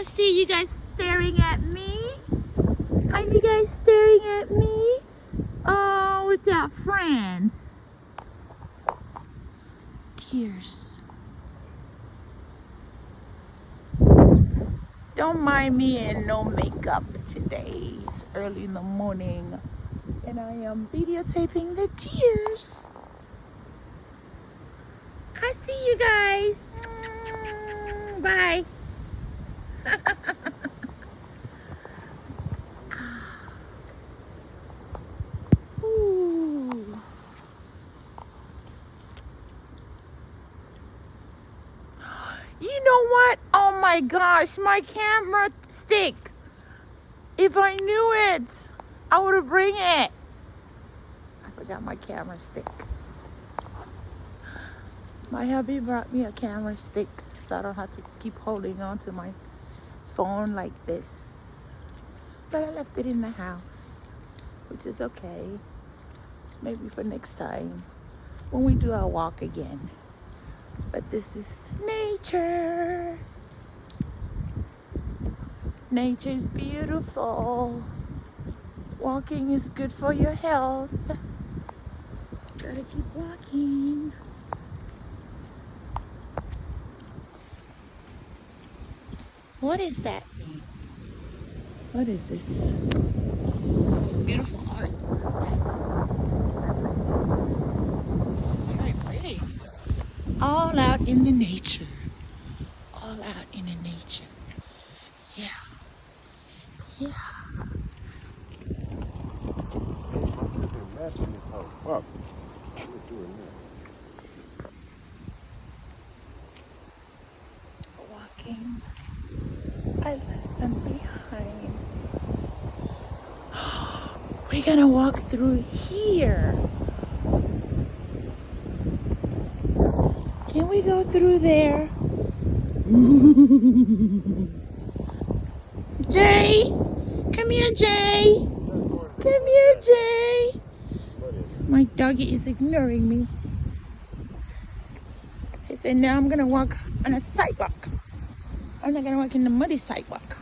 I see you guys staring at me. Are you guys staring at me? Oh, with our friends. Tears. Don't mind me and no makeup today. It's early in the morning. And I am videotaping the tears. I see you guys. Bye. Ooh. You know what? Oh my gosh, my camera stick. If I knew it, I would have bring it. I forgot my camera stick. My hubby brought me a camera stick so I don't have to keep holding on to my phone like this. But I left it in the house, which is okay. Maybe for next time when we do our walk again. But this is nature. Nature is beautiful. Walking is good for your health. Gotta keep walking. What is that thing? What is this? It's beautiful art. Very pretty. All out in the nature. All out in the nature. Yeah. Yeah. Walking. I left them behind. We're gonna walk through here. Can we go through there? Jay! Come here, Jay! Come here, Jay! My doggy is ignoring me. He said, now I'm gonna walk on a sidewalk. I'm not gonna walk in the muddy sidewalk.